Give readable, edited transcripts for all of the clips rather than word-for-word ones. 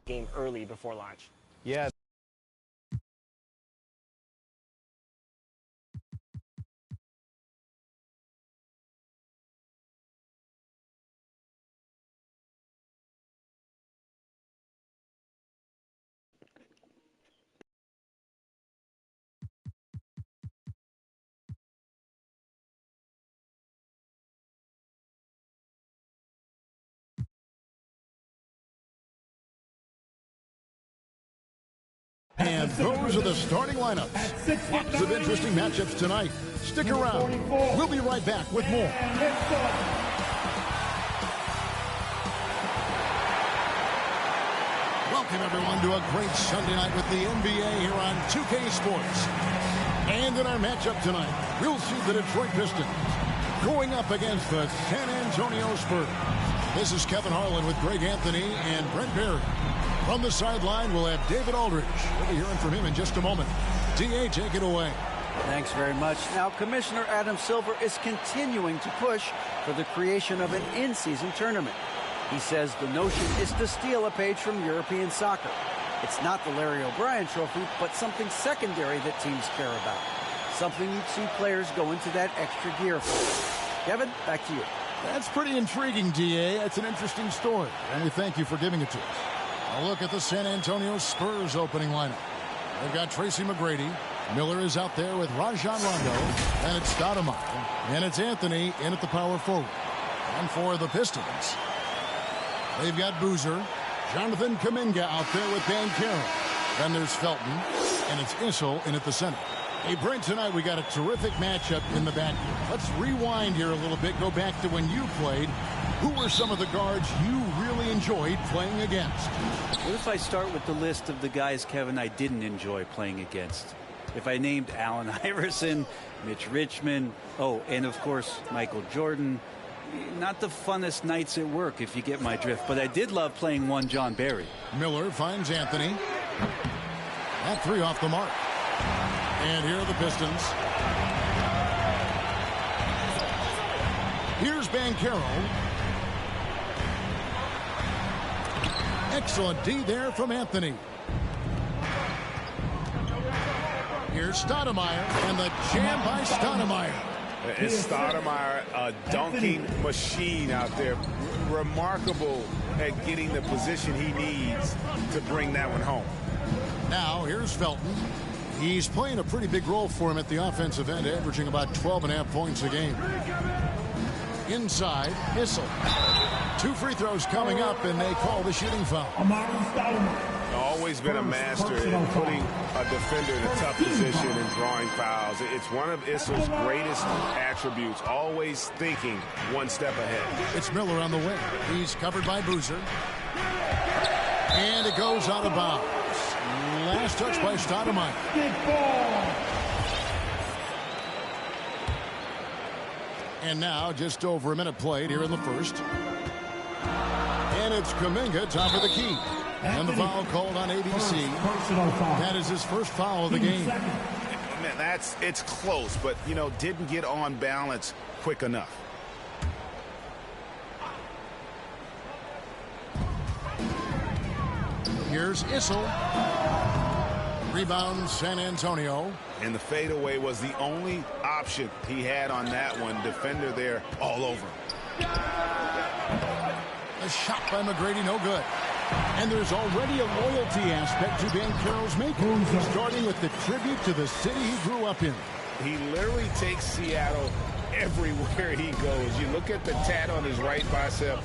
game early before launch. Yeah. And those are the starting lineups. Lots of interesting matchups tonight. Stick around. We'll be right back with more. Welcome, everyone, to a great Sunday night with the NBA here on 2K Sports. And in our matchup tonight, we'll see the Detroit Pistons going up against the San Antonio Spurs. This is Kevin Harlan with Greg Anthony and Brent Barry. From the sideline, we'll have David Aldridge. We'll be hearing from him in just a moment. D.A., take it away. Thanks very much. Now, Commissioner Adam Silver is continuing to push for the creation of an in-season tournament. He says the notion is to steal a page from European soccer. It's not the Larry O'Brien Trophy, but something secondary that teams care about. Something you'd see players go into that extra gear for. Kevin, back to you. That's pretty intriguing, D.A. That's an interesting story, and we thank you for giving it to us. A look at the San Antonio Spurs opening lineup. They've got Tracy McGrady. Miller is out there with Rajon Rondo. And it's Stoudemire. And it's Anthony in at the power forward. And for the Pistons, they've got Boozer. Jonathan Kuminga out there with banchero. Then there's Felton. And it's Issel in at the center. Hey, Brent, tonight we got a terrific matchup in the backcourt. Let's rewind here a little bit. Go back to when you played. Who were some of the guards you really enjoyed playing against? What if I start with the list of the guys, Kevin, I didn't enjoy playing against? If I named Allen Iverson, Mitch Richmond, and of course, Michael Jordan, not the funnest nights at work, if you get my drift, but I did love playing one John Barry. Miller finds Anthony. That three off the mark. And here are the Pistons. Here's banchero. Excellent D there from Anthony. Here's Stoudemire, and the jam by Stoudemire. It's Stoudemire, a dunking machine out there. Remarkable at getting the position he needs to bring that one home. Now, here's Felton. He's playing a pretty big role for him at the offensive end, averaging about 12.5 points a game. Inside, Issel. 2 free throws coming up, and they call the shooting foul. Always been a master in putting a defender in a tough position and drawing fouls. It's one of Issel's greatest attributes, always thinking one step ahead. It's Miller on the wing. He's covered by Boozer. And it goes out of bounds. Last touch by Stoudemire. And now just over a minute played here in the first. And it's Kuminga, top of the key. And the foul called on ABC. That is his first foul of the game. Man, it's close, but, didn't get on balance quick enough. Here's Issel. Rebound San Antonio. And the fadeaway was the only option he had on that one. Defender there all over him. A shot by McGrady, no good. And there's already a loyalty aspect to banchero's making, starting with the tribute to the city he grew up in. He literally takes Seattle everywhere he goes. You look at the tat on his right bicep.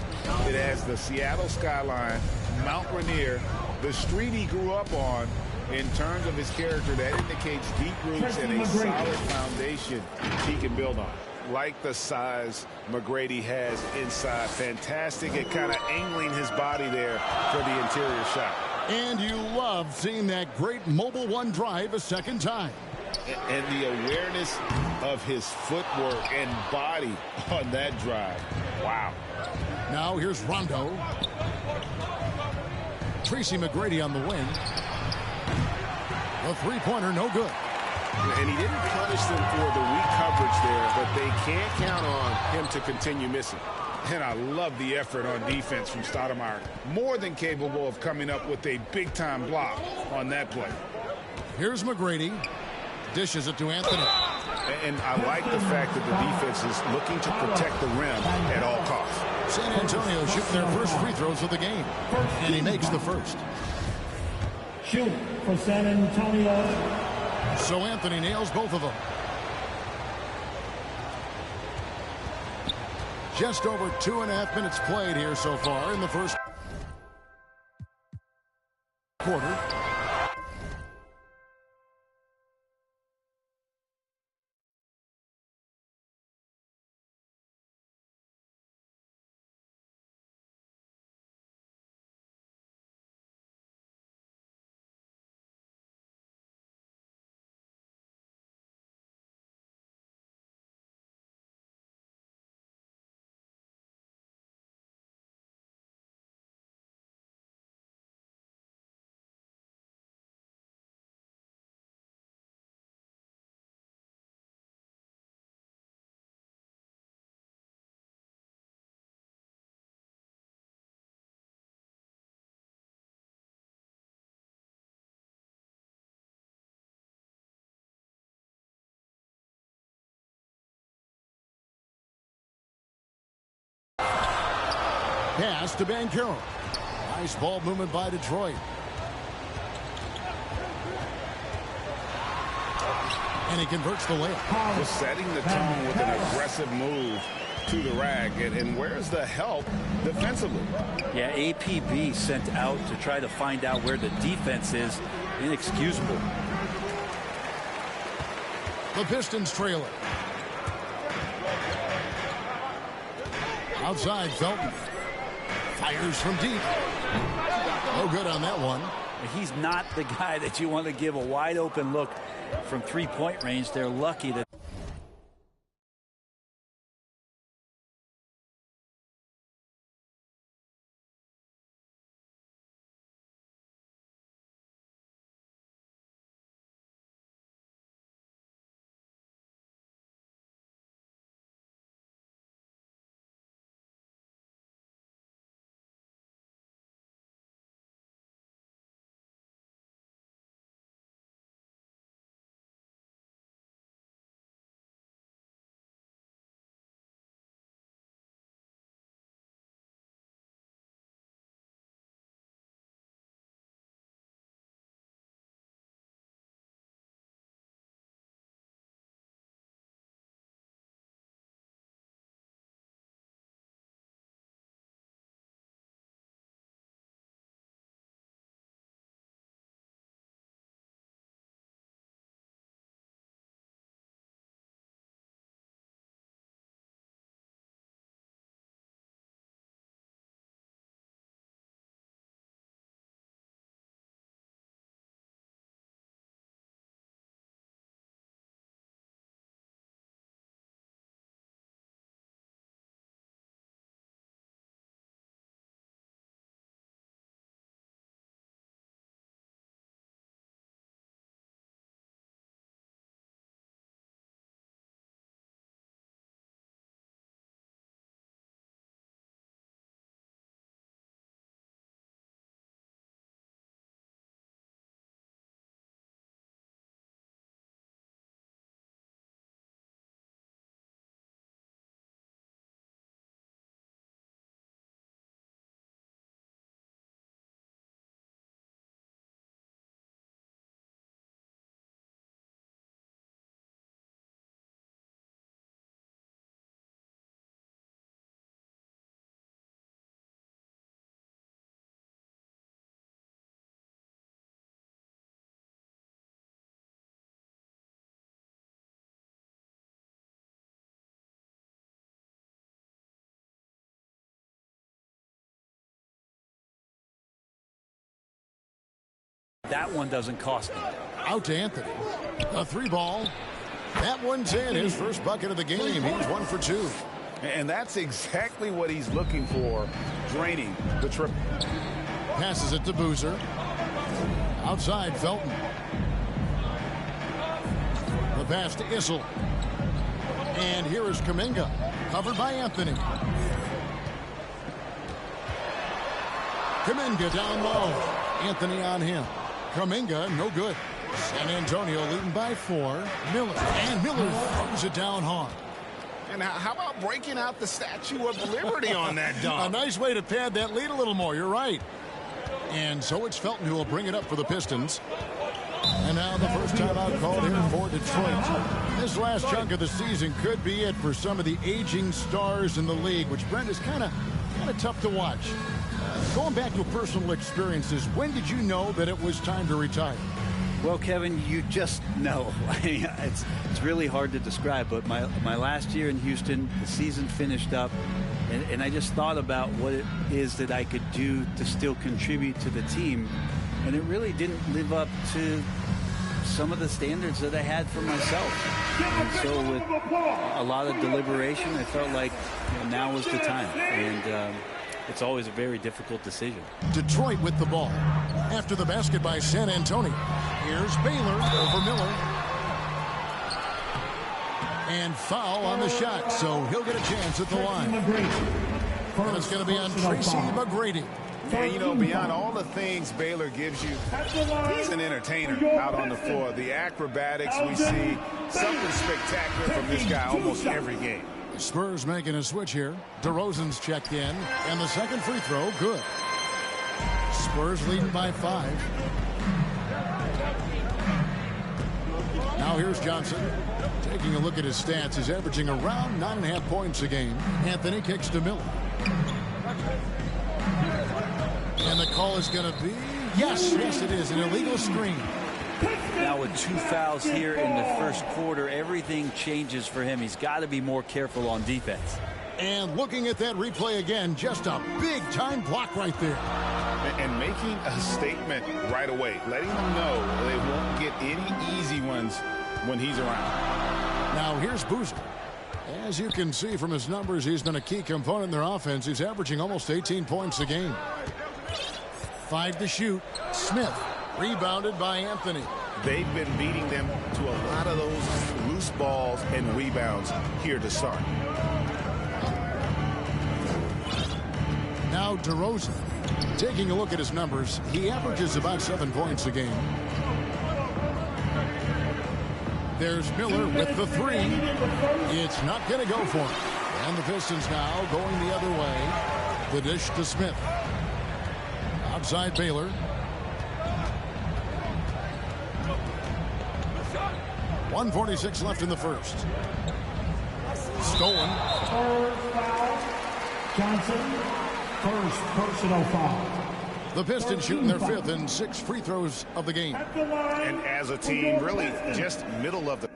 It has the Seattle skyline, Mount Rainier, the street he grew up on. In terms of his character, that indicates deep roots and a solid foundation he can build on. Like the size McGrady has inside. Fantastic at kind of angling his body there for the interior shot. And you love seeing that great mobile one drive a second time. And the awareness of his footwork and body on that drive. Wow. Now here's Rondo. Tracy McGrady on the wing. A three-pointer, no good. And he didn't punish them for the weak coverage there, but they can't count on him to continue missing. And I love the effort on defense from Stoudemire. More than capable of coming up with a big-time block on that play. Here's McGrady. Dishes it to Anthony. And I like the fact that the defense is looking to protect the rim at all costs. San Antonio shooting their first free throws of the game. And he makes the first. Shoot for San Antonio. So Anthony nails both of them. Just over 2.5 minutes played here so far in the first quarter. Pass to banchero. Nice ball movement by Detroit. And he converts the layup. Just setting the tone with an aggressive move to the rack. And where's the help defensively? Yeah, APB sent out to try to find out where the defense is. Inexcusable. The Pistons trail it. Outside, Felton. Fires from deep. No good on that one. He's not the guy that you want to give a wide open look from three-point range. They're lucky that that one doesn't cost him. Out to Anthony. A three ball. That one's in. His first bucket of the game. He's 1 for 2. And that's exactly what he's looking for, draining the triple. Passes it to Boozer. Outside, Felton. The pass to Issel. And here is Kuminga. Covered by Anthony. Kuminga down low. Anthony on him. Kuminga, no good. San Antonio leading by 4. Miller. And Miller throws it down hard. And how about breaking out the Statue of Liberty on that dunk? A nice way to pad that lead a little more. You're right. And so it's Felton who will bring it up for the Pistons. And now the first timeout called here for Detroit. This last chunk of the season could be it for some of the aging stars in the league, which, Brent, is kind of tough to watch. Going back to personal experiences, when did you know that it was time to retire? Well, Kevin, you just know. It's really hard to describe, but my last year in Houston, the season finished up, and I just thought about what it is that I could do to still contribute to the team, and it really didn't live up to some of the standards that I had for myself. And so with a lot of deliberation, I felt like now was the time, and it's always a very difficult decision. Detroit with the ball. After the basket by San Antonio. Here's Baylor over Miller. And foul on the shot, so he'll get a chance at the line. And it's going to be on Tracy McGrady. And, you know, beyond all the things Baylor gives you, he's an entertainer out on the floor. The acrobatics we see, something spectacular from this guy almost every game. Spurs making a switch here. DeRozan's checked in, and the second free throw, good. Spurs leading by 5. Now here's Johnson. Taking a look at his stats, he's averaging around 9.5 points a game. Anthony kicks to Miller. And the call is going to be, yes, it is, an illegal screen. Now with 2 fouls here in the first quarter, everything changes for him. He's got to be more careful on defense. And looking at that replay again, just a big-time block right there. And making a statement right away, letting them know they won't get any easy ones when he's around. Now here's Boozer. As you can see from his numbers, he's been a key component in their offense. He's averaging almost 18 points a game. 5 to shoot. Smith. Rebounded by Anthony. They've been beating them to a lot of those loose balls and rebounds here to start. Now DeRozan. Taking a look at his numbers, he averages about 7 points a game. There's Miller with the 3. It's not going to go for him. And the Pistons now going the other way. The dish to Smith. Outside Baylor. 1:46 left in the first. Stolen. Johnson, first personal foul. The Pistons shooting their 5th and 6 free throws of the game. And as a team, really just middle of the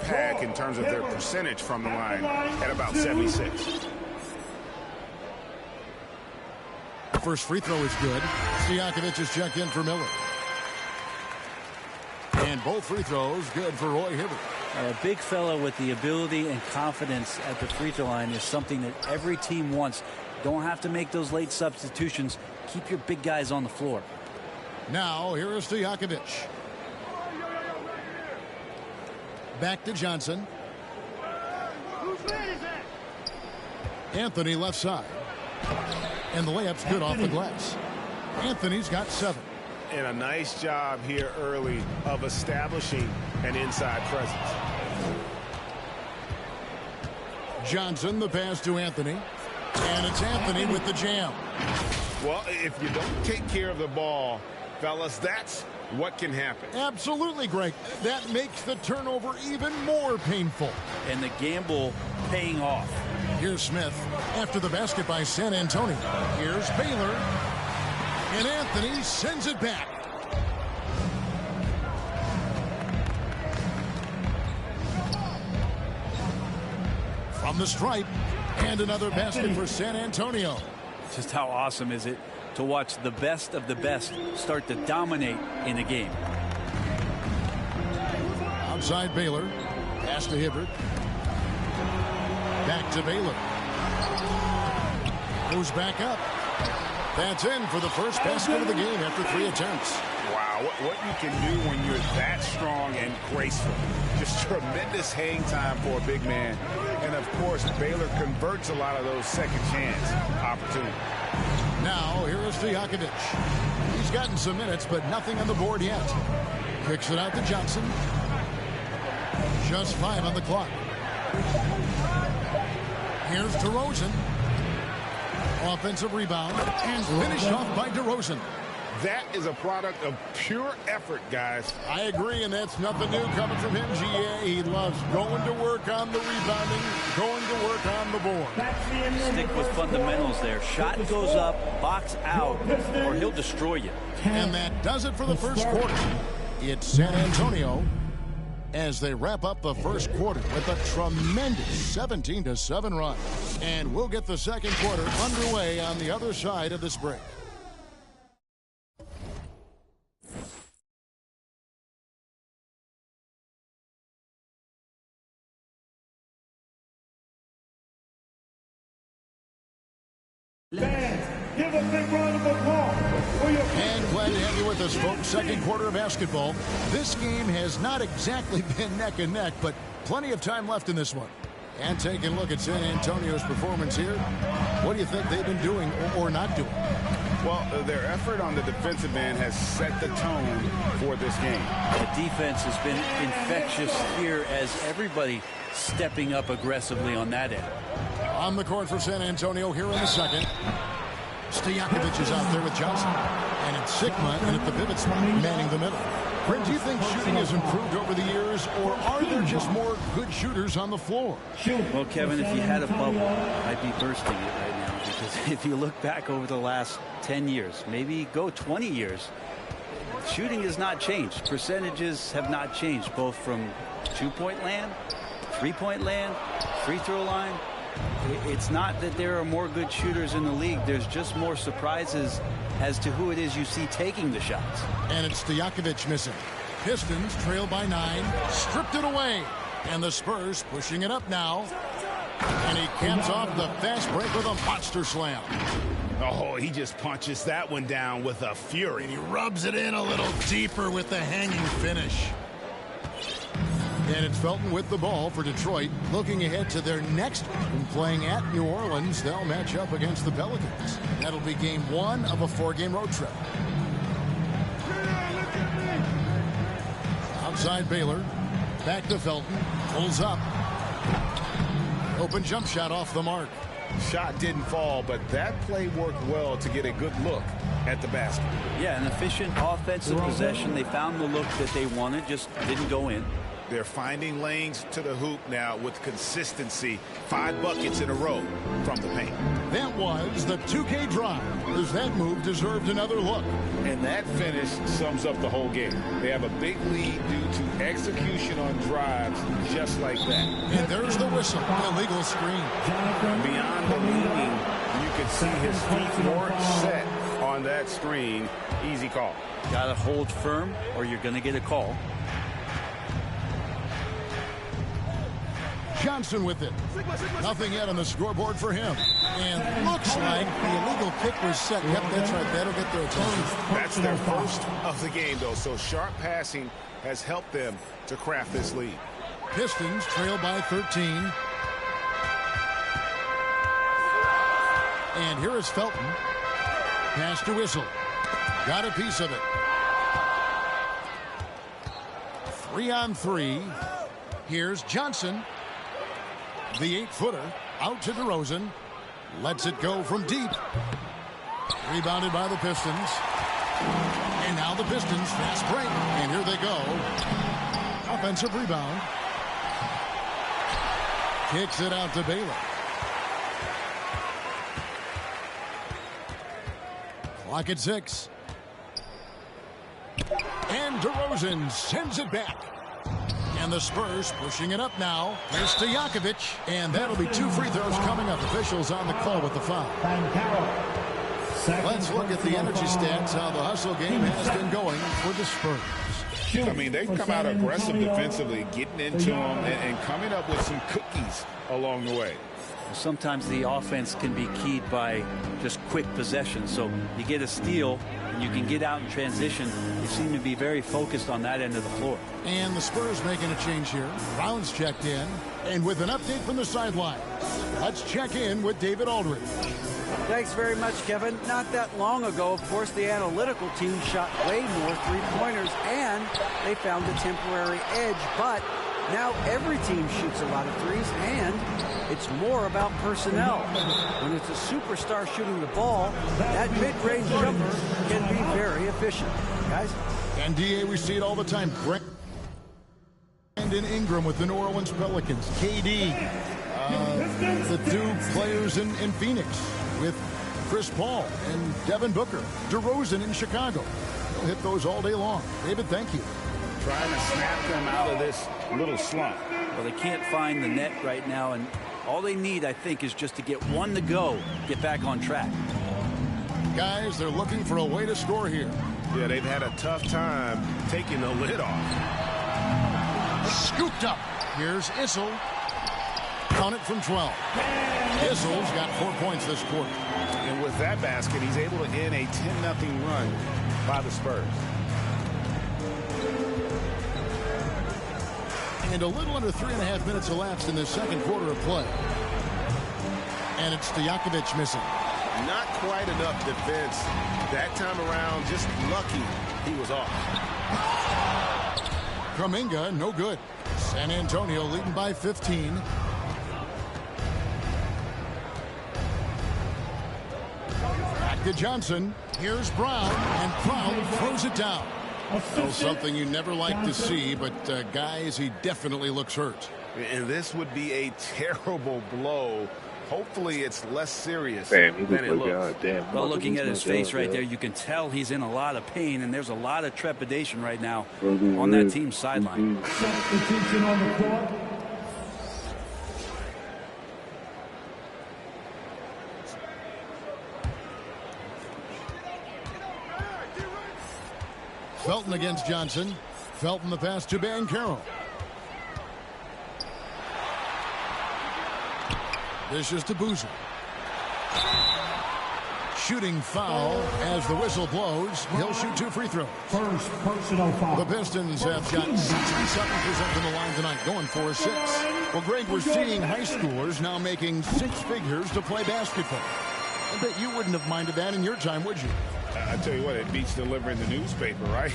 pack in terms of their percentage from the line at about 76. The first free throw is good. Stojakovic is checked in for Miller. And both free throws good for Roy Hibbert. A big fella with the ability and confidence at the free throw line is something that every team wants. Don't have to make those late substitutions. Keep your big guys on the floor. Now here is Stojakovic. Back to Johnson. Anthony left side. And the layup's good off the glass. Anthony's got 7. And a nice job here early of establishing an inside presence. Johnson, the pass to Anthony. And it's Anthony with the jam. Well, if you don't take care of the ball, fellas, that's what can happen. Absolutely, Greg. That makes the turnover even more painful. And the gamble paying off. Here's Smith after the basket by San Antonio. Here's Baylor. And Anthony sends it back. From the stripe. And another basket for San Antonio. Just how awesome is it to watch the best of the best start to dominate in a game. Outside Baylor. Pass to Hibbert. Back to Baylor. Goes back up. That's in for the first basket of the game after 3 attempts. Wow, what you can do when you're that strong and graceful. Just tremendous hang time for a big man. And, of course, Baylor converts a lot of those second chance opportunities. Now, here is Stojakovic. He's gotten some minutes, but nothing on the board yet. Kicks it out to Johnson. Just 5 on the clock. Here's DeRozan. Offensive rebound and finished off by DeRozan. That is a product of pure effort, guys. I agree, and that's nothing new coming from him, GA. He loves going to work on the rebounding, going to work on the board. Stick with fundamentals there. Shot goes up, box out, or he'll destroy you. And that does it for the first quarter. It's San Antonio as they wrap up the first quarter with a tremendous 17-7 run. And we'll get the second quarter underway on the other side of this break. Fans, give a big round of applause for your... And glad to have you with us, folks. Second quarter of basketball. This game has not exactly been neck and neck, but plenty of time left in this one. And taking a look at San Antonio's performance here, what do you think they've been doing or not doing? Well, their effort on the defensive end has set the tone for this game. The defense has been infectious here as everybody stepping up aggressively on that end. On the court for San Antonio here in the second. Stojakovic is out there with Johnson. And it's Sigma and at the pivot spot, manning the middle. Brent, do you think shooting has improved over the years, or are there just more good shooters on the floor? Well, Kevin, if you had a bubble, I'd be bursting it right now. Because if you look back over the last 10 years, maybe go 20 years, shooting has not changed. Percentages have not changed, both from two-point land, three-point land, free throw line. It's not that there are more good shooters in the league. There's just more surprises as to who it is you see taking the shots. And it's Stojakovic missing. Pistons trail by 9, stripped it away. And the Spurs pushing it up now. And he caps off the fast break with a monster slam. Oh, he just punches that one down with a fury. And he rubs it in a little deeper with the hanging finish. And it's Felton with the ball for Detroit. Looking ahead to their next one, playing at New Orleans. They'll match up against the Pelicans. That'll be game 1 of a 4-game road trip. Outside Baylor. Back to Felton. Pulls up. Open jump shot off the mark. Shot didn't fall, but that play worked well to get a good look at the basket. Yeah, an efficient offensive possession. They found the look that they wanted, just didn't go in. They're finding lanes to the hoop now with consistency. 5 buckets in a row from the paint. That was the 2K drive, as that move deserved another look. And that finish sums up the whole game. They have a big lead due to execution on drives just like that. And there's the whistle, illegal screen. Beyond the leaning, you can see his feet weren't set on that screen. Easy call. Got to hold firm or you're going to get a call. Johnson with it. Nothing yet on the scoreboard for him. And looks like the illegal kick was set. Yep, that's right. That'll get their attention. That's their first of the game, though. So sharp passing has helped them to craft this lead. Pistons trail by 13. And here is Felton. Pass to Issel. Got a piece of it. 3-on-3. Here's Johnson. The 8-footer out to DeRozan. Lets it go from deep. Rebounded by the Pistons. And now the Pistons fast break. And here they go. Offensive rebound. Kicks it out to Baylor. Clock at 6. And DeRozan sends it back. And the Spurs pushing it up now. Here's Stojakovic. And that'll be 2 free throws coming up. Officials on the call with the foul. Let's look at the energy stats, how the hustle game has been going for the Spurs. I mean, they've come out aggressive defensively, getting into them and coming up with some cookies along the way. Sometimes the offense can be keyed by just quick possession. So you get a steal and you can get out in transition. They seem to be very focused on that end of the floor. And the Spurs making a change here. Brown's checked in. And with an update from the sideline, let's check in with David Aldridge. Thanks very much, Kevin. Not that long ago, of course, the analytical team shot way more three-pointers, and they found a temporary edge. But now every team shoots a lot of threes, and it's more about personnel. When it's a superstar shooting the ball, that mid-range jumper can be very efficient. Guys? And, DA, we see it all the time. Brandon Ingram with the New Orleans Pelicans. KD, the two players in Phoenix with Chris Paul and Devin Booker. DeRozan in Chicago. They'll hit those all day long. David, thank you. Trying to snap them out of this little slump. Well, they can't find the net right now, and all they need, I think, is just to get one to go, get back on track. Guys, they're looking for a way to score here. Yeah, they've had a tough time taking the lid off. Scooped up. Here's Issel. Count it from 12. Issel's got 4 points this quarter. And with that basket, he's able to end a 10-0 run by the Spurs. And a little under 3.5 minutes elapsed in the second quarter of play. And it's Stojakovic missing. Not quite enough defense that time around. Just lucky he was off. Kuminga, no good. San Antonio leading by 15. Back to Johnson. Here's Brown, and Brown throws it down. Well, something you never like to see, but guys, he definitely looks hurt. And this would be a terrible blow. Hopefully it's less serious than it looks. Well, looking at his face right there, you can tell he's in a lot of pain, and there's a lot of trepidation right now on that team's sideline. Substitution on the court. Felton against Johnson. Felton the pass to banchero. This is to Boozer. Shooting foul as the whistle blows. He'll shoot 2 free throws. First personal foul. The Pistons have got 67% from the line tonight, going for 6. Well, Greg, we're seeing high schoolers now making 6 figures to play basketball. I bet you wouldn't have minded that in your time, would you? I tell you what, it beats delivering the newspaper, right?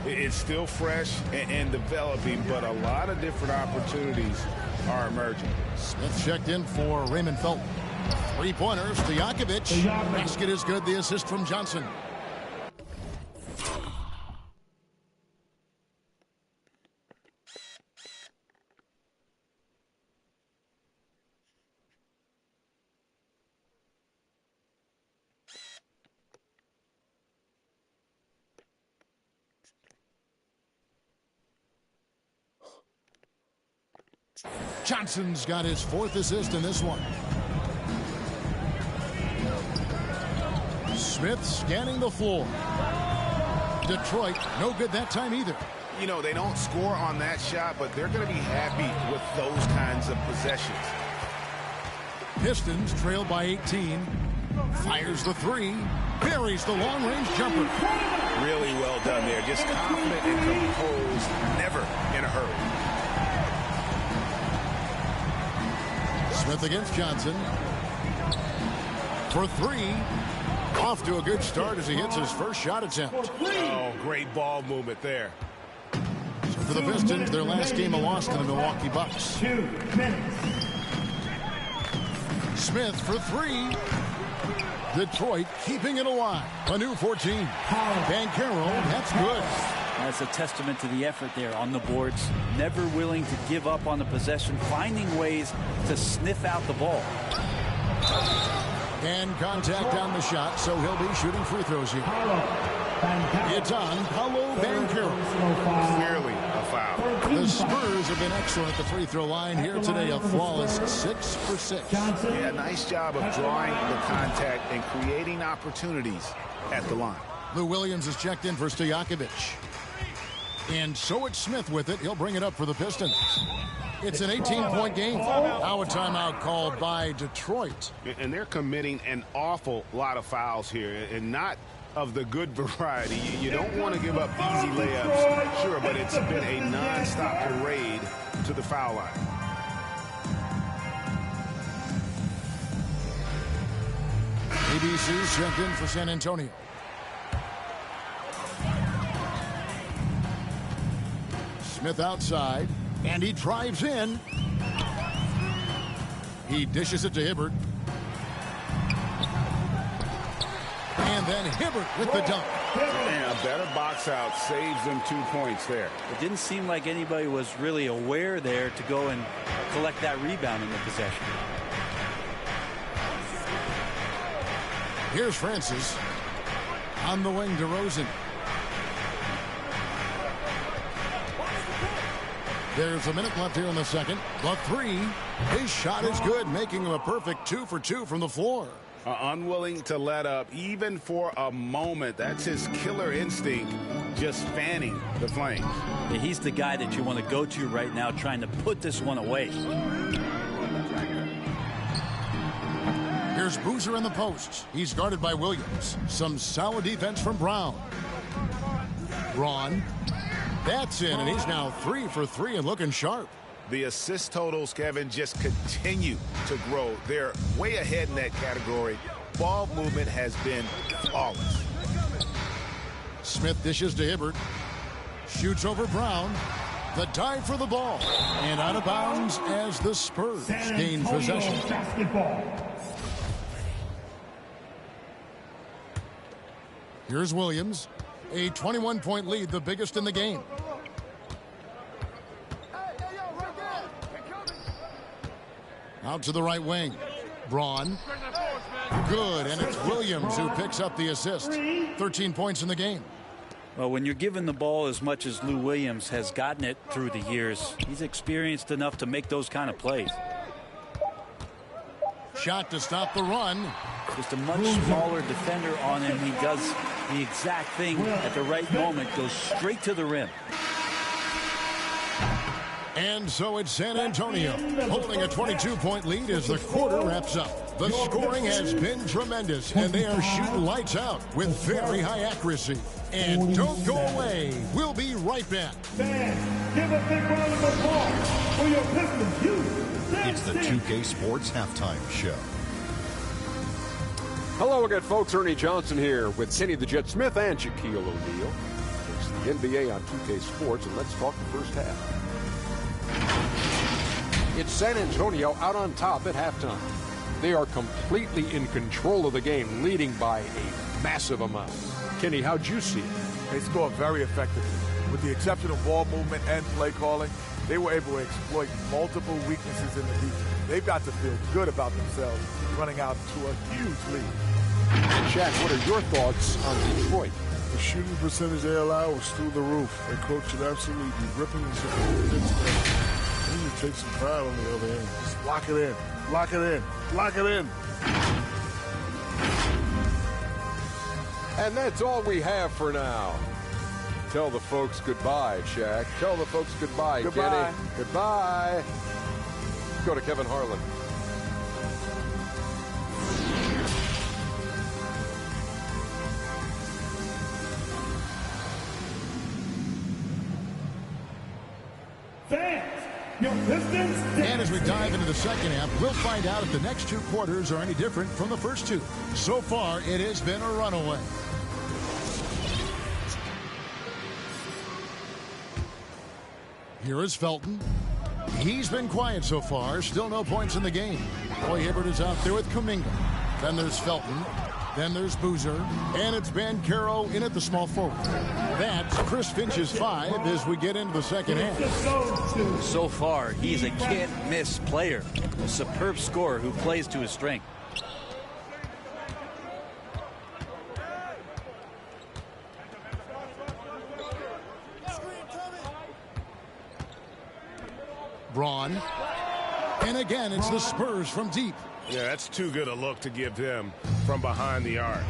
It's still fresh and developing, but a lot of different opportunities are emerging. Smith checked in for Raymond Felton. 3-pointers, Stojakovic. Basket is good. The assist from Johnson. Johnson's got his 4th assist in this one. Smith scanning the floor. Detroit, no good that time either. You know, they don't score on that shot, but they're going to be happy with those kinds of possessions. Pistons trail by 18. Fires the 3. Buries the long-range jumper. Really well done there. Just confident and composed. Never in a hurry. Smith against Johnson. For 3. Off to a good start as he hits his first shot attempt. Oh, great ball movement there. So for the Pistons, their last game a loss to the Milwaukee Bucks. 2 minutes. Smith for 3. Detroit keeping it alive. A new 14. Banchero, that's good. That's a testament to the effort there on the boards. Never willing to give up on the possession, finding ways to sniff out the ball. And contact on the shot, so he'll be shooting free throws here. It's on Paolo Banchero. Clearly a foul. The Spurs have been excellent at the free throw line here today. A flawless 6 for 6. Yeah, nice job of drawing the contact and creating opportunities at the line. Lou Williams is checked in for Stojakovic. And so it's Smith with it. He'll bring it up for the Pistons. It's an 18-point game. Now a timeout called by Detroit. And they're committing an awful lot of fouls here, and not of the good variety. You don't want to give up easy layups, sure, but it's been a nonstop parade to the foul line. Issel sent in for San Antonio. Smith outside, and he drives in. He dishes it to Hibbert. And then Hibbert with the dunk. And a better box out saves them 2 points there. It didn't seem like anybody was really aware there to go and collect that rebound in the possession. Here's Francis. On the wing, DeRozan. There's a minute left here in the second. The three. His shot is good, making him a perfect 2 for 2 from the floor. Unwilling to let up even for a moment. That's his killer instinct, just fanning the flames. Yeah, he's the guy that you want to go to right now, trying to put this one away. Here's Boozer in the post. He's guarded by Williams. Some solid defense from Brown. Braun. That's in, and he's now 3 for 3 and looking sharp. The assist totals, Kevin, just continue to grow. They're way ahead in that category. Ball movement has been flawless. Smith dishes to Hibbert. Shoots over Brown. The dive for the ball. And out of bounds as the Spurs gain possession. Here's Williams. A 21-point lead, the biggest in the game. Out to the right wing. Braun. Good, and it's Williams who picks up the assist. 13 points in the game. Well, when you're given the ball as much as Lou Williams has gotten it through the years, he's experienced enough to make those kind of plays. Shot to stop the run. Just a much smaller defender on him. He does the exact thing at the right moment, goes straight to the rim. And so it's San Antonio holding a 22-point lead as the quarter wraps up. The scoring has been tremendous, and they are shooting lights out with very high accuracy. And don't go away. We'll be right back. Fans, give a big round of applause for your Pistons youth. It's the 2K Sports Halftime Show. Hello again, folks. Ernie Johnson here with Cindy the Jet Smith and Shaquille O'Neal. It's the NBA on 2K Sports, and let's talk the first half. It's San Antonio out on top at halftime. They are completely in control of the game, leading by a massive amount. Kenny, how'd you see it? They scored very effectively. With the exception of ball movement and play calling, they were able to exploit multiple weaknesses in the defense. They've got to feel good about themselves running out to a huge lead. And Shaq, what are your thoughts on Detroit? The shooting percentage they allow was through the roof. Their coach should absolutely be ripping and zipping. They need to take some pride on the other end. Just lock it in. Lock it in. Lock it in. And that's all we have for now. Tell the folks goodbye, Shaq. Tell the folks goodbye, Goodbye. Kenny. Goodbye. Go to Kevin Harlan. And as we dive into the second half, we'll find out if the next 2 quarters are any different from the first 2. So far, it has been a runaway. Here is Felton. He's been quiet so far. Still no points in the game. Roy Hibbert is out there with Kuminga. Then there's Felton. Then there's Boozer. And it's banchero in at the small forward. That's Chris Finch's 5 as we get into the second half. So far, he's a can't-miss player. A superb scorer who plays to his strength. Braun. And again, it's the Spurs from deep. Yeah, that's too good a look to give him from behind the arc.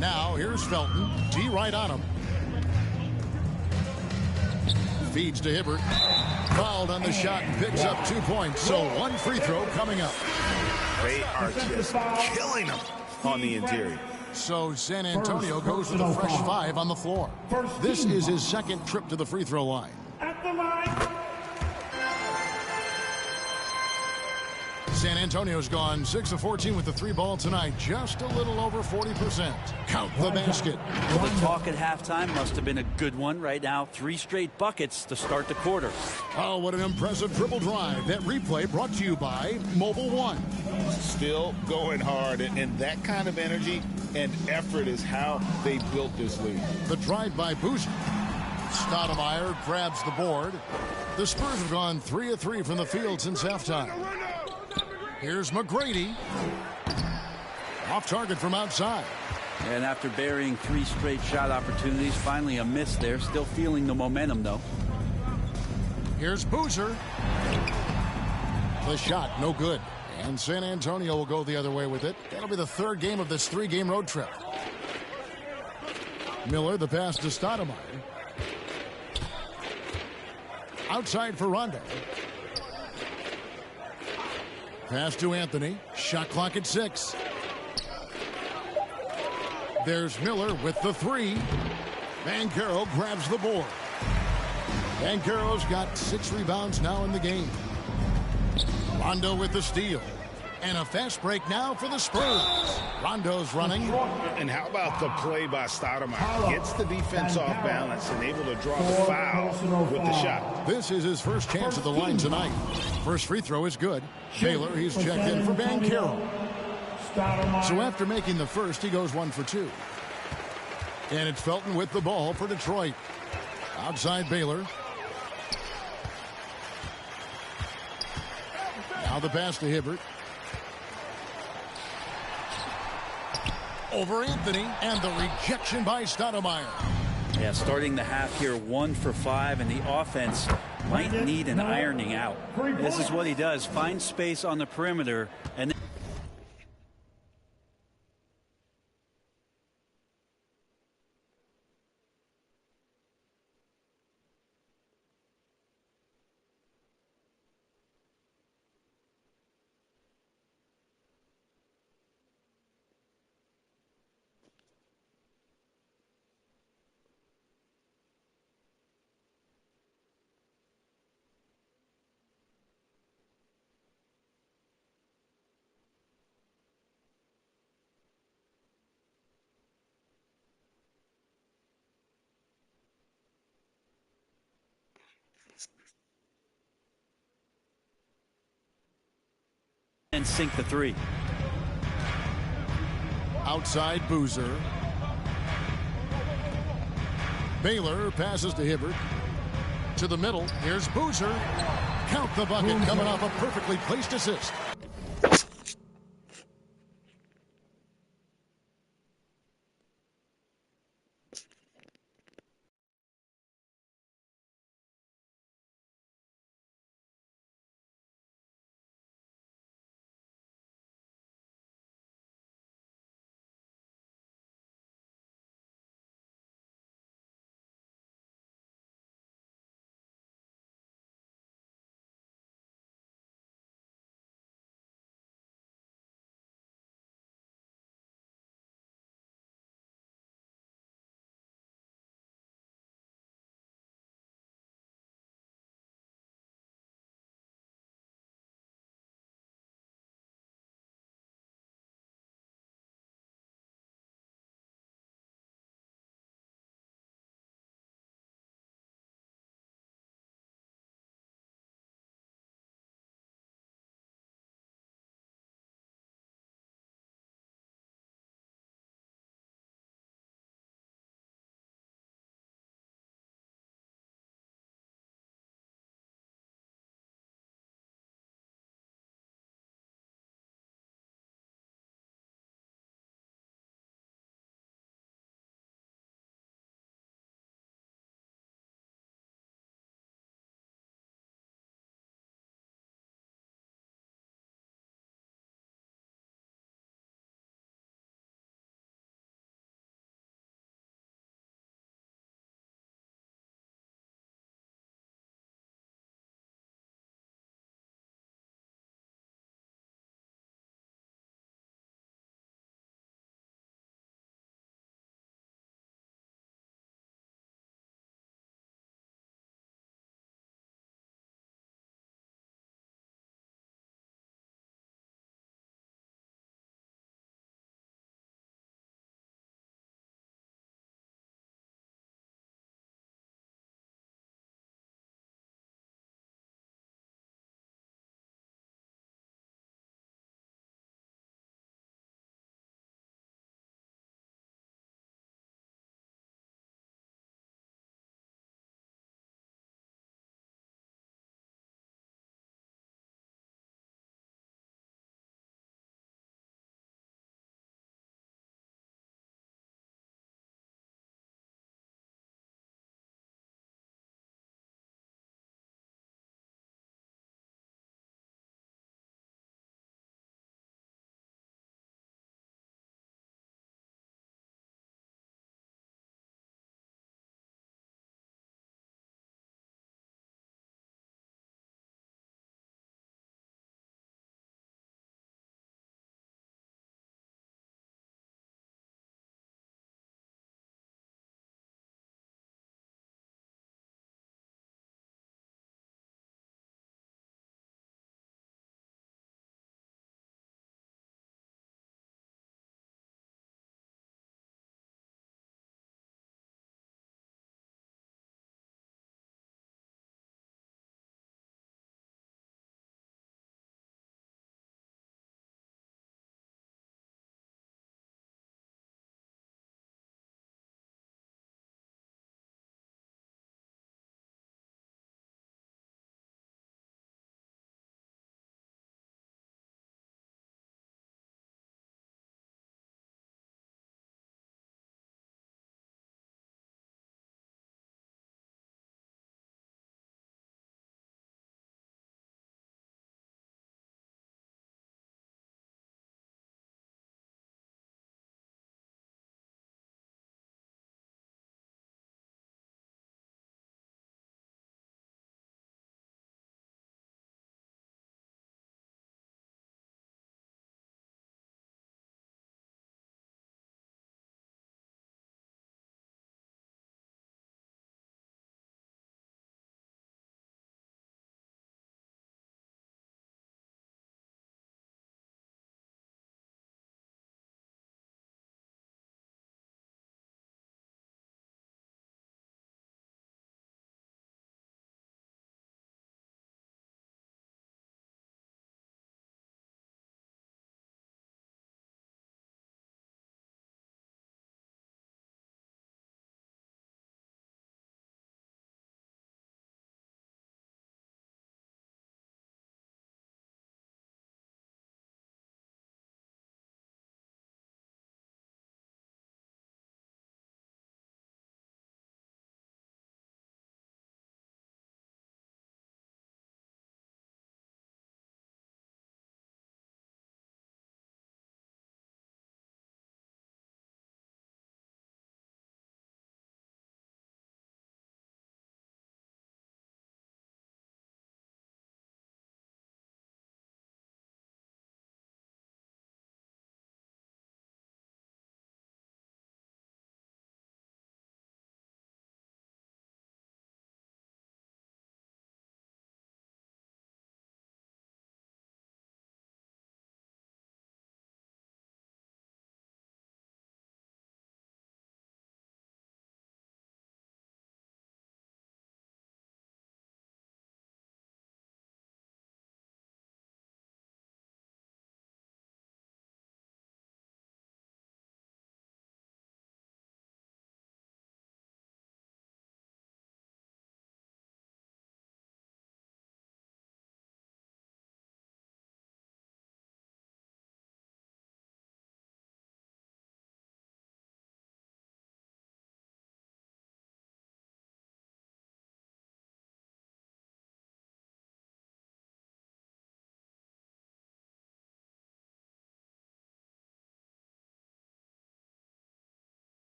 Now, here's Felton. D right on him. Feeds to Hibbert. Fouled on the shot and picks up 2 points. So 1 free throw coming up. They are just killing them on the interior. So San Antonio goes with a fresh 5 on the floor. This is his second trip to the free throw line. At the line. San Antonio's gone 6 of 14 with the 3-ball tonight, just a little over 40%. Count the basket. Well, the talk at halftime must have been a good one. Right now, 3 straight buckets to start the quarter. Oh, what an impressive triple drive. That replay brought to you by Mobile One. Still going hard, and that kind of energy and effort is how they built this lead. The drive by Boozer. Stoudemire grabs the board. The Spurs have gone 3 of 3 from the field since halftime. Here's McGrady. Off target from outside. And after burying 3 straight shot opportunities, finally a miss there. Still feeling the momentum, though. Here's Boozer. The shot, no good. And San Antonio will go the other way with it. That'll be the 3rd game of this 3-game road trip. Miller, the pass to Stoudemire. Outside for Rondo. Pass to Anthony. Shot clock at 6. There's Miller with the 3. Banchero grabs the board. Banchero's got 6 rebounds now in the game. Rondo with the steal. And a fast break now for the Spurs. Rondo's running. And how about the play by Stoudemire? Gets the defense off balance and able to draw the foul with the shot. This is his first chance at the line tonight. First free throw is good. Baylor, he's checked in for Banchero. So after making the first, he goes 1 for 2. And it's Felton with the ball for Detroit. Outside Baylor. Now the pass to Hibbert. Over Anthony, and the rejection by Stoudemire. Yeah, starting the half here 1 for 5, and the offense might need an ironing out. This is what he does, find space on the perimeter, and sink the 3. Outside Boozer. Baylor passes to Hibbert. To the middle. Here's Boozer. Count the bucket coming off a perfectly placed assist.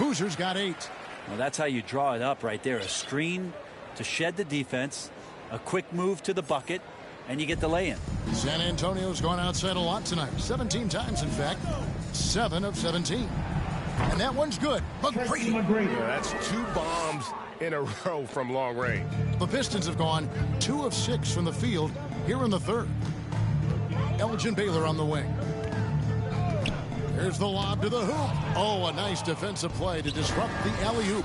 Boozer's got 8. Well, that's how you draw it up right there. A screen to shed the defense, a quick move to the bucket, and you get the lay-in. San Antonio's gone outside a lot tonight. 17 times, in fact. 7 of 17. And that one's good. McGrady. Yeah, that's 2 bombs in a row from long range. The Pistons have gone 2 of 6 from the field here in the third. Elgin Baylor on the wing. Here's the lob to the hoop. Oh, a nice defensive play to disrupt the alley-oop.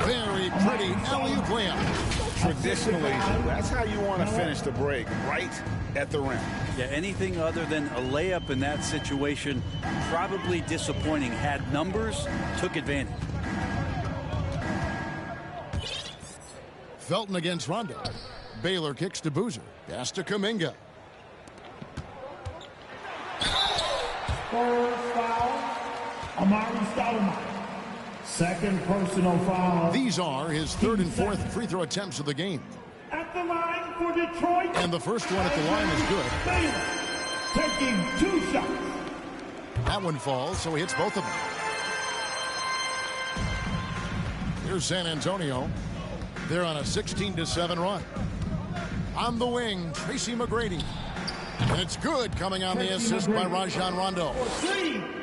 Very pretty alley-oop layup. Traditionally, that's how you want to finish the break, right at the rim. Yeah, anything other than a layup in that situation, probably disappointing. Had numbers, took advantage. Felton against Rondo. Baylor kicks to Boozer. Pass to Kuminga. First foul, Amari Stoudemire. Second personal foul. These are his 3rd and 4th free throw attempts of the game. At the line for Detroit. And the first one at the line is good. Baylor taking 2 shots. That one falls, so he hits both of them. Here's San Antonio. They're on a 16-7 run. On the wing, Tracy McGrady. And it's good, coming on the assist by Rajon Rondo.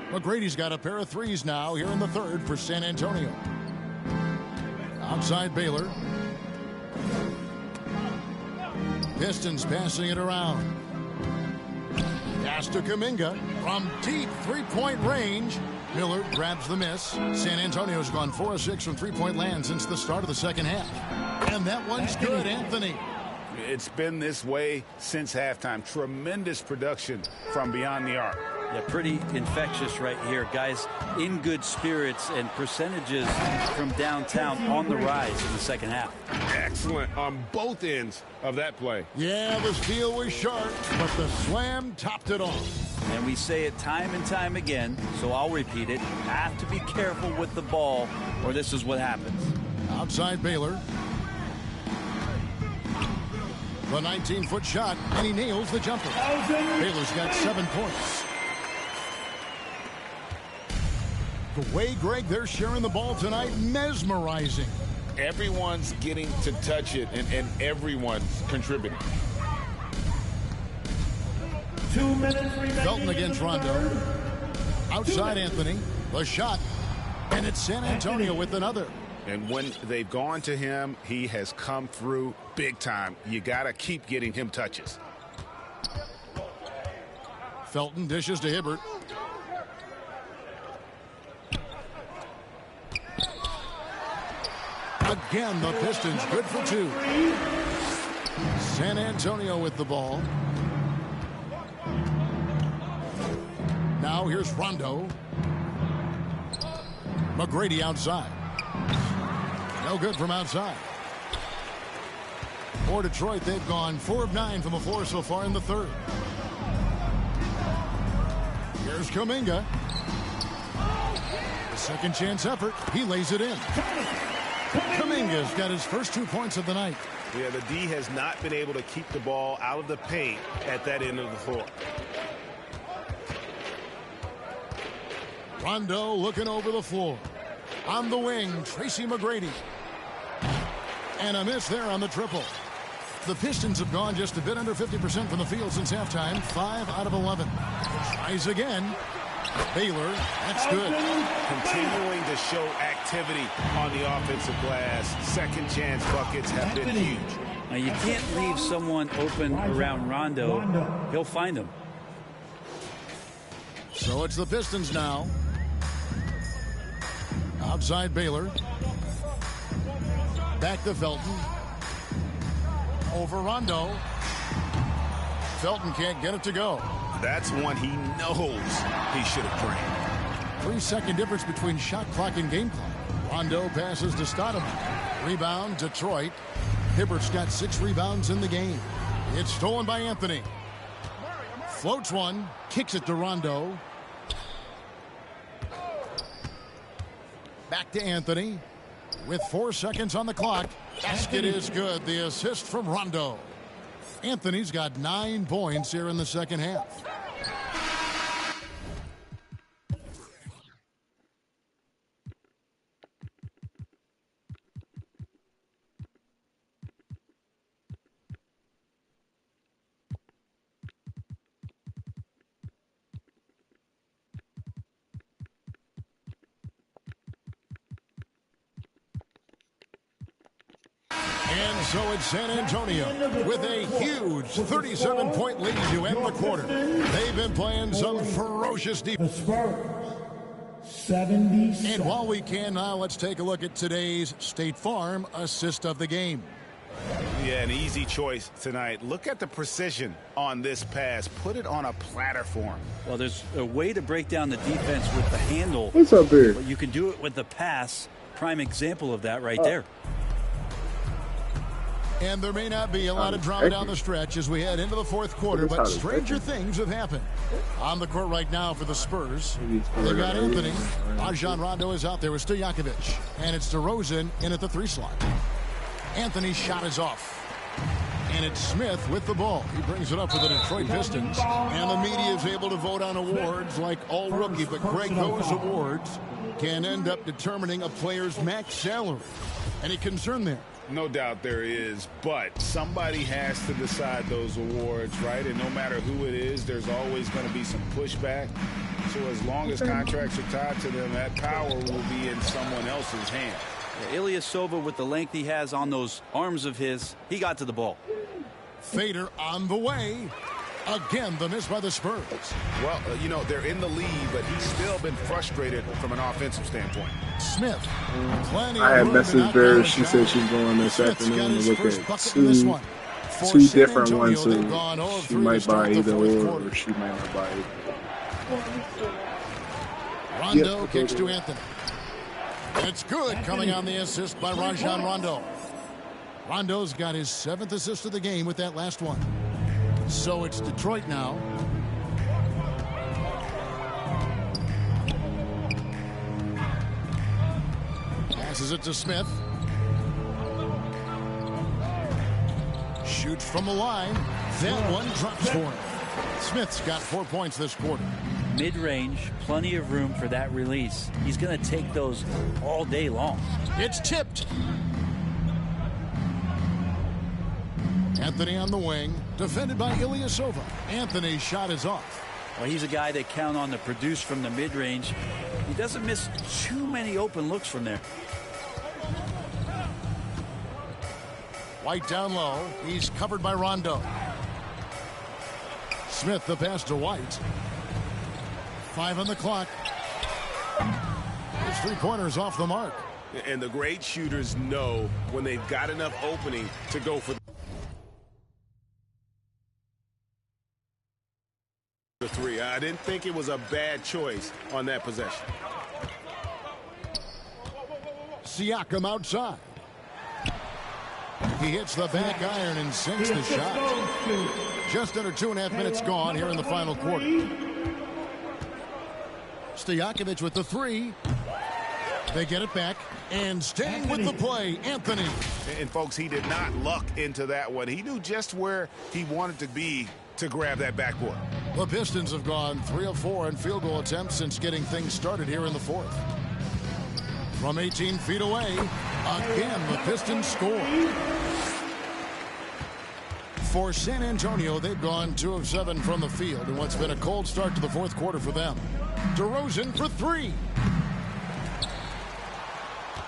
McGrady's got a pair of threes now here in the third for San Antonio. Outside Baylor. Pistons passing it around. Pass to Kuminga from deep three-point range. Miller grabs the miss. San Antonio's gone 4 of 6 from three-point land since the start of the second half. And that one's good, Anthony. It's been this way since halftime. Tremendous production from beyond the arc. Yeah, pretty infectious right here. Guys in good spirits, and percentages from downtown on the rise in the second half. Excellent on both ends of that play. Yeah, the steal was sharp, but the slam topped it off. And we say it time and time again, so I'll repeat it. Have to be careful with the ball, or this is what happens. Outside Baylor. The 19-foot shot, and he nails the jumper. Baylor's got 7 points. The way, Greg, they're sharing the ball tonight, mesmerizing. Everyone's getting to touch it, and everyone's contributing. 2 minutes remaining. Felton against Rondo. Outside Anthony. The shot. And it's San Antonio with another. And when they've gone to him, he has come through big time. You got to keep getting him touches. Felton dishes to Hibbert. Again, the Pistons good for 2. San Antonio with the ball. Now here's Rondo. McGrady outside. No good from outside. For Detroit, they've gone 4 of 9 from the floor so far in the third. Here's Kuminga. The second chance effort. He lays it in. Kuminga's got his first 2 points of the night. Yeah, the D has not been able to keep the ball out of the paint at that end of the floor. Rondo looking over the floor. On the wing, Tracy McGrady. And a miss there on the triple. The Pistons have gone just a bit under 50% from the field since halftime. 5 out of 11. Tries again. Baylor, that's good. Continuing to show activity on the offensive glass. Second chance buckets have been huge. Now, you can't leave someone open around Rondo. He'll find them. So it's the Pistons now. Outside Baylor. Back to Felton. Over Rondo. Felton can't get it to go. That's one he knows he should have drained. 3-second difference between shot clock and game clock. Rondo passes to Stoudemire. Rebound, Detroit. Hibbert's got 6 rebounds in the game. It's stolen by Anthony. Floats one, kicks it to Rondo. Back to Anthony. With 4 seconds on the clock. Basket is good. The assist from Rondo. Anthony's got 9 points here in the second half. So it's San Antonio with a huge 37-point lead to end the quarter. They've been playing some ferocious defense. The Spurs, 77. And while we can now, let's take a look at today's State Farm assist of the game. Yeah, an easy choice tonight. Look at the precision on this pass. Put it on a platter form. Well, there's a way to break down the defense with the handle. What's up here? But you can do it with the pass. Prime example of that right there. And there may not be a lot of drama down the stretch as we head into the fourth quarter, but stranger things have happened. On the court right now for the Spurs, they've got Anthony. Rajon Rondo is out there with Stojakovic. And it's DeRozan in at the 3 slot. Anthony's shot is off. And it's Smith with the ball. He brings it up for the Detroit Pistons. And the media is able to vote on awards like all rookie. But Greg, those awards can end up determining a player's max salary. Any concern there? No doubt there is, but somebody has to decide those awards, right? And no matter who it is, there's always going to be some pushback. So as long as contracts are tied to them, that power will be in someone else's hands. Yeah, Ilyasova, with the length he has on those arms of his, he got to the ball. Fader on the way. Again, the miss by the Spurs. Well, you know, they're in the lead, but he's still been frustrated from an offensive standpoint. Smith. I had messaged her. She said she's going this afternoon to look at two different ones. So she might buy either or she might not buy either. Rondo kicks to Anthony. It's good, coming on the assist by Rajon Rondo. Rondo's got his 7th assist of the game with that last one. So it's Detroit now. Passes it to Smith. Shoots from the line. That one drops for him. Smith's got 4 points this quarter. Mid-range, plenty of room for that release. He's going to take those all day long. It's tipped. Anthony on the wing, defended by Ilyasova. Anthony's shot is off. Well, he's a guy they count on to produce from the mid-range. He doesn't miss too many open looks from there. White down low. He's covered by Rondo. Smith the pass to White. 5 on the clock. His 3-pointers off the mark. And the great shooters know when they've got enough opening to go for the 3. I didn't think it was a bad choice on that possession. Siakam outside. He hits the back iron and sinks the shot. Just under 2.5 minutes gone here in the final quarter. Stojakovic with the 3. They get it back, and staying with the play, Anthony. And folks, he did not luck into that one. He knew just where he wanted to be to grab that backboard. The Pistons have gone 3 of 4 in field goal attempts since getting things started here in the 4th. From 18 feet away, again the Pistons score. For San Antonio, they've gone 2 of 7 from the field in what's been a cold start to the 4th quarter for them. DeRozan for 3.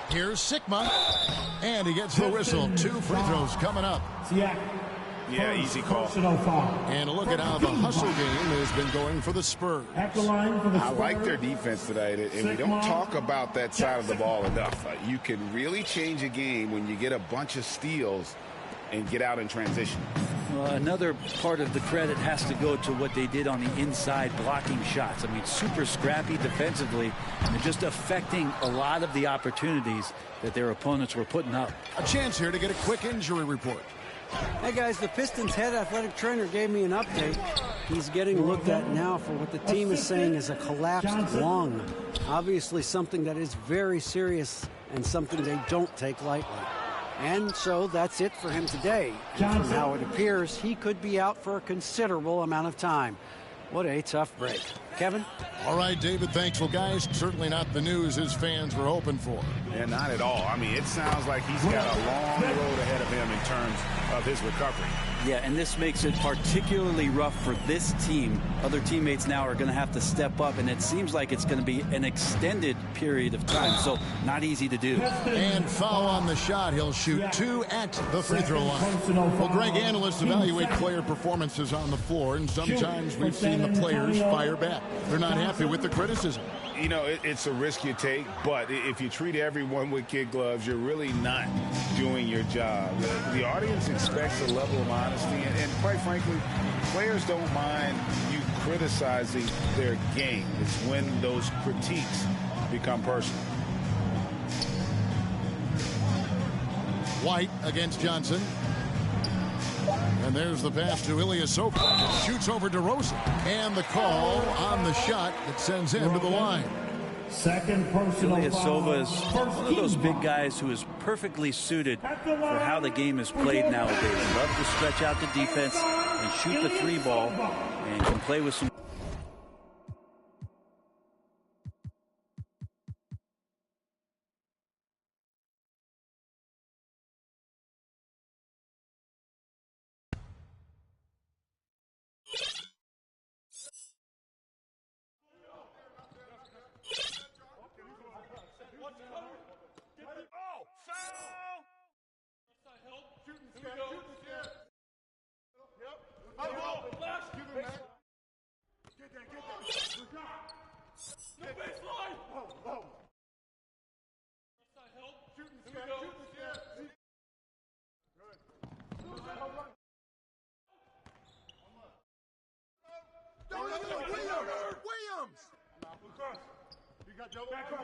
Here's Sikma, and he gets the whistle. 2 free throws coming up. Yeah, easy call. And look at how the hustle game has been going for the Spurs. I like their defense tonight, and we don't talk about that side of the ball enough. You can really change a game when you get a bunch of steals and get out in transition. Well, another part of the credit has to go to what they did on the inside blocking shots. I mean, super scrappy defensively and just affecting a lot of the opportunities that their opponents were putting up. A chance here to get a quick injury report. Hey guys, the Pistons head athletic trainer gave me an update. He's getting looked at now for what the team is saying is a collapsed lung. Obviously something that is very serious and something they don't take lightly. And so that's it for him today. And from how it appears, he could be out for a considerable amount of time. What a tough break. Kevin? All right, David, thanks. Well, guys, certainly not the news his fans were hoping for. Yeah, not at all. I mean, it sounds like he's got a long road ahead of him in terms of his recovery. Yeah, and this makes it particularly rough for this team. Other teammates now are going to have to step up, and it seems like it's going to be an extended period of time, so not easy to do. And foul on the shot. He'll shoot 2 at the free throw line. Well, Greg, analysts evaluate player performances on the floor, and sometimes we've seen the players fire back. They're not happy with the criticism. You know, it's a risk you take, but if you treat everyone with kid gloves, you're really not doing your job. The audience expects a level of honesty, and quite frankly, players don't mind you criticizing their game. It's when those critiques become personal. White against Johnson. And there's the pass to Ilyasova. Shoots over DeRozan. And the call on the shot that sends him to the line. Second personal Ilyasova is one of those big guys who is perfectly suited for how the game is played nowadays. Love to stretch out the defense and shoot the 3-ball, and can play with some. Williams! You got double. Back up.